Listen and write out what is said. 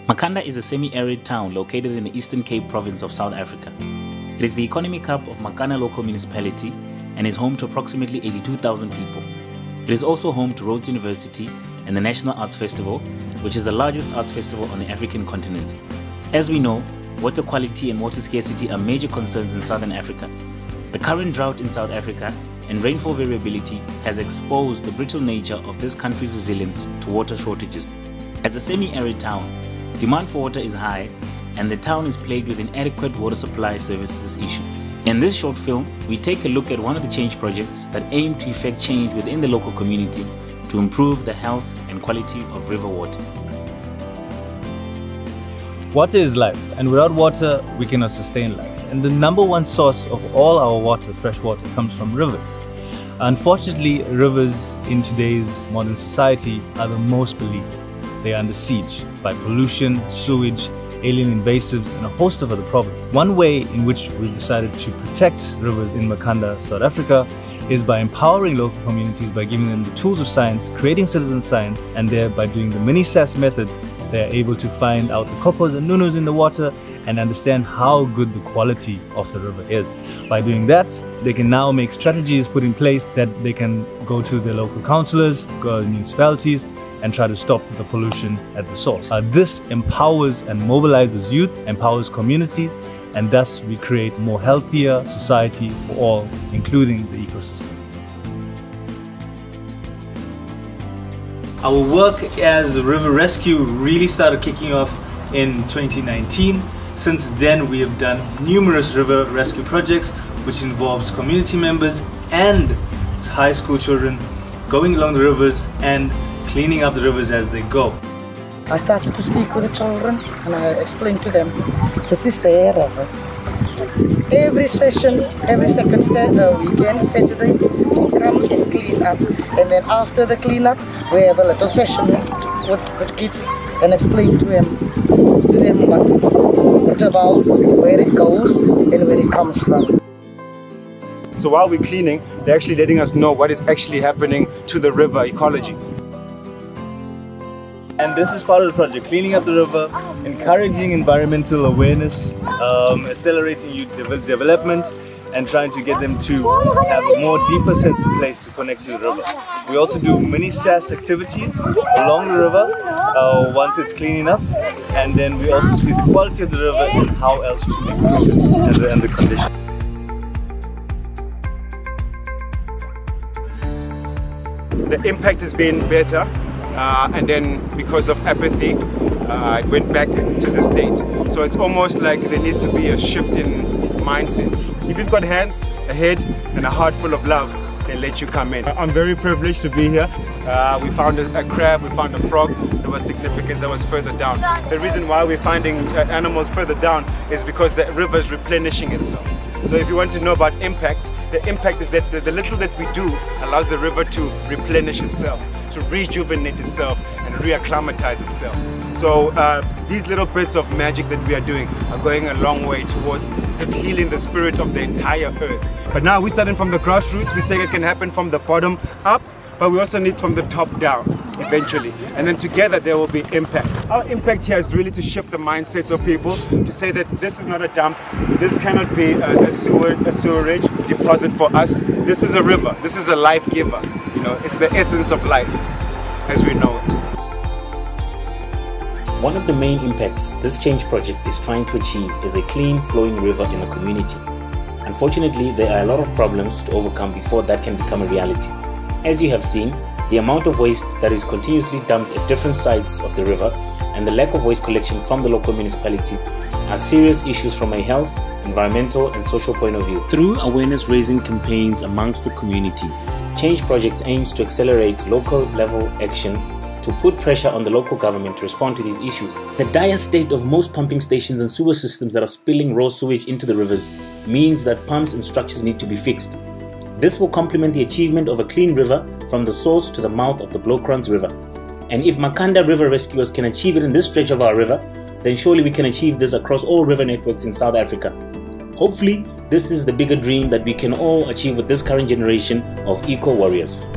Makhanda is a semi-arid town located in the Eastern Cape province of South Africa. It is the economic hub of Makhanda local municipality and is home to approximately 82,000 people. It is also home to Rhodes University and the National Arts Festival, which is the largest arts festival on the African continent. As we know, water quality and water scarcity are major concerns in Southern Africa. The current drought in South Africa and rainfall variability has exposed the brittle nature of this country's resilience to water shortages. As a semi-arid town, demand for water is high and the town is plagued with inadequate water supply services issue. In this short film, we take a look at one of the change projects that aim to effect change within the local community to improve the health and quality of river water. Water is life, and without water, we cannot sustain life. And the number one source of all our water, fresh water, comes from rivers. Unfortunately, rivers in today's modern society are the most polluted. They are under siege by pollution, sewage, alien invasives, and a host of other problems. One way in which we've decided to protect rivers in Makhanda, South Africa, is by empowering local communities by giving them the tools of science, creating citizen science, and thereby doing the mini-SAS method, they're able to find out the cocos and nunus in the water and understand how good the quality of the river is. By doing that, they can now make strategies put in place that they can go to their local councillors, go to municipalities, and try to stop the pollution at the source. This empowers and mobilizes youth, empowers communities, and thus we create a more healthier society for all, including the ecosystem. Our work as a river rescue really started kicking off in 2019. Since then, we have done numerous river rescue projects, which involves community members and high school children going along the rivers and cleaning up the rivers as they go. I started to speak with the children and I explained to them, this is their river. Every session, every second weekend, Saturday, we come and clean up. And then after the cleanup, we have a little session with the kids and explain to them what's it about, where it goes and where it comes from. So while we're cleaning, they're actually letting us know what is actually happening to the river ecology. And this is part of the project, cleaning up the river, encouraging environmental awareness, accelerating youth development, and trying to get them to have a more deeper sense of place to connect to the river. We also do mini SAS activities along the river once it's clean enough, and then we also see the quality of the river and how else to improve it and the condition. The impact has been better. And then because of apathy, it went back to the state. So it's almost like there needs to be a shift in mindset. If you've got hands, a head, and a heart full of love, they let you come in. I'm very privileged to be here. We found a crab, we found a frog. There was significance that was further down. The reason why we're finding animals further down is because the river is replenishing itself. So if you want to know about impact, the impact is that the little that we do allows the river to replenish itself, to rejuvenate itself and reacclimatize itself. So these little bits of magic that we are doing are going a long way towards just healing the spirit of the entire earth. But now we're starting from the grassroots. We say it can happen from the bottom up, but we also need from the top down eventually. And then together there will be impact. Our impact here is really to shift the mindsets of people to say that this is not a dump, this cannot be a sewerage deposit for us. This is a river, this is a life giver. You know, it's the essence of life as we know it. One of the main impacts this change project is trying to achieve is a clean flowing river in the community. Unfortunately, there are a lot of problems to overcome before that can become a reality. As you have seen, the amount of waste that is continuously dumped at different sides of the river and the lack of waste collection from the local municipality are serious issues from a health, environmental and social point of view. Through awareness raising campaigns amongst the communities, Change Project aims to accelerate local level action to put pressure on the local government to respond to these issues. The dire state of most pumping stations and sewer systems that are spilling raw sewage into the rivers means that pumps and structures need to be fixed. This will complement the achievement of a clean river from the source to the mouth of the Blokrans River. And if Makhanda river rescuers can achieve it in this stretch of our river, then surely we can achieve this across all river networks in South Africa. Hopefully, this is the bigger dream that we can all achieve with this current generation of eco warriors.